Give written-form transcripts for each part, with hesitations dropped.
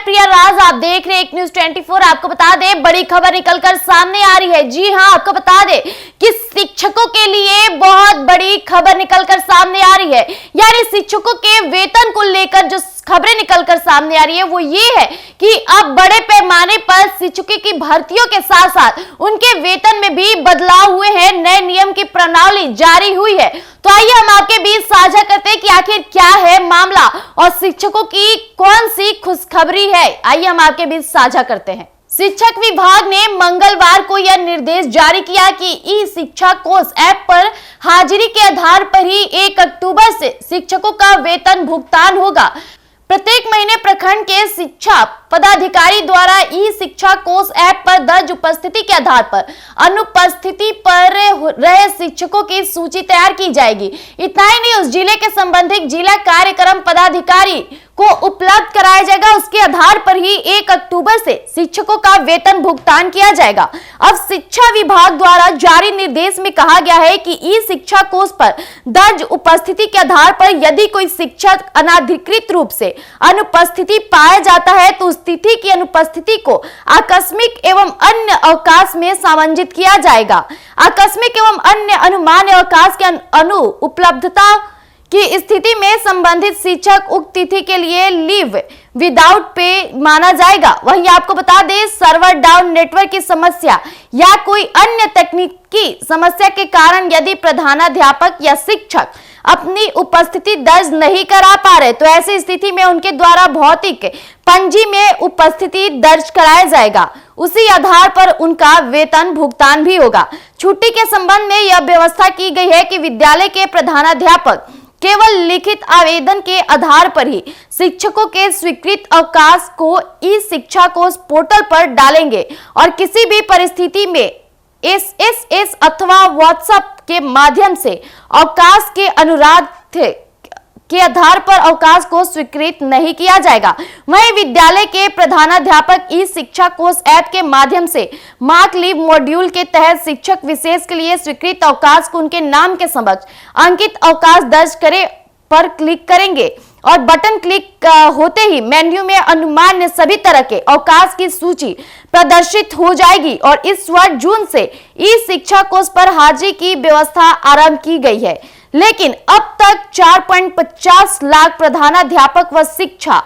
प्रिया राज, आप देख रहे हैं एक न्यूज 24। आपको बता दें बड़ी खबर निकलकर सामने आ रही है। जी हां, आपको बता दें कि शिक्षकों के लिए बहुत बड़ी खबर निकलकर सामने आ रही है। यानी शिक्षकों के वेतन को लेकर जो खबरें निकलकर सामने आ रही है वो ये है कि अब बड़े पैमाने पर शिक्षकों की भर्तियों के साथ साथ उनके वेतन में भी बदलाव हुए हैं। नए नियम की प्रणाली जारी हुई है। तो आइए हम आपके बीच साझा करते हैं कि आखिर क्या है मामला और शिक्षकों की कौन सी खुशखबरी है। आइए हम आपके बीच साझा करते हैं। शिक्षक विभाग ने मंगलवार को यह निर्देश जारी किया कि ई शिक्षा कोष ऐप पर हाजिरी के आधार पर ही 1 अक्टूबर से शिक्षकों का वेतन भुगतान होगा। प्रत्येक महीने प्रखंड के शिक्षा पदाधिकारी द्वारा ई शिक्षा कोष ऐप पर दर्ज उपस्थिति के आधार पर अनुपस्थिति पर रहे शिक्षकों की सूची तैयार की जाएगी। इतना ही नहीं, उस जिले के संबंधित जिला कार्यक्रम पदाधिकारी को उपलब्ध कराया जाएगा। उसके आधार पर ही 1 अक्टूबर से शिक्षकों का वेतन भुगतान किया जाएगा। अब शिक्षा विभाग द्वारा जारी निर्देश में कहा गया है कि ई शिक्षा कोष पर दर्ज उपस्थिति के आधार पर यदि कोई शिक्षक अनाधिकृत रूप से अनुपस्थिति पाया जाता है तो तिथि की अनुपस्थिति को आकस्मिक एवं अन्य अवकाश में सामंजित किया जाएगा। आकस्मिक एवं अन्य अनुमान्य अवकाश के अनुपलब्धता की स्थिति में संबंधित शिक्षक उक्त तिथि के लिए लीव विदाउट पे माना जाएगा। वहीं आपको बता दें सर्वर डाउन, नेटवर्क की समस्या या कोई अन्य तकनीकी समस्या के कारण यदि प्रधानाध्यापक या शिक्षक अपनी उपस्थिति दर्ज नहीं करा पा रहे तो ऐसी स्थिति में उनके द्वारा भौतिक पंजी में उपस्थिति दर्ज कराया जाएगा। उसी आधार पर उनका वेतन भुगतान भी होगा। छुट्टी के संबंध में यह व्यवस्था की गई है कि विद्यालय के प्रधानाध्यापक केवल लिखित आवेदन के आधार पर ही शिक्षकों के स्वीकृत अवकाश को ई शिक्षा कोष पोर्टल पर डालेंगे और किसी भी परिस्थिति में एसएसएस अथवा व्हाट्सएप के माध्यम से अवकाश के अनुरोध के आधार पर अवकाश को स्वीकृत नहीं किया जाएगा। वहीं विद्यालय के प्रधानाध्यापक ई शिक्षा कोष ऐप के माध्यम से मार्क लीव मॉड्यूल के तहत शिक्षक विशेष के लिए स्वीकृत अवकाश को उनके नाम के समक्ष अंकित अवकाश दर्ज करे पर क्लिक करेंगे और बटन क्लिक होते ही मेन्यू में अनुमान्य सभी तरह के अवकाश की सूची प्रदर्शित हो जाएगी और इस वर्ष जून से ई शिक्षा कोष पर हाजिरी की व्यवस्था आरंभ की गई है। लेकिन अब तक 4.50 लाख प्रधानाध्यापक व शिक्षा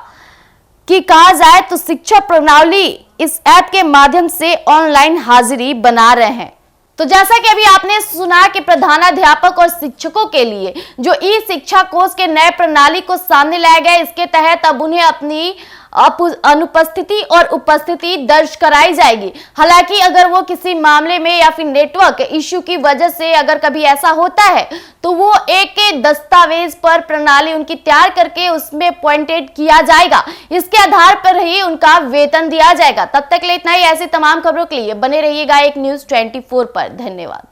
की कहा जाए तो शिक्षा प्रणाली इस ऐप के माध्यम से ऑनलाइन हाजिरी बना रहे हैं। तो जैसा कि अभी आपने सुना कि प्रधानाध्यापक और शिक्षकों के लिए जो ई शिक्षा कोष के नए प्रणाली को सामने लाया गया, इसके तहत अब उन्हें अपनी अनुपस्थिति और उपस्थिति दर्ज कराई जाएगी। हालांकि अगर वो किसी मामले में या फिर नेटवर्क इश्यू की वजह से अगर कभी ऐसा होता है तो वो एक दस्तावेज पर प्रणाली उनकी तैयार करके उसमें पॉइंटेड किया जाएगा। इसके आधार पर ही उनका वेतन दिया जाएगा। तब तक ले इतना ही। ऐसी तमाम खबरों के लिए बने रहिएगा एक न्यूज 24 पर। धन्यवाद।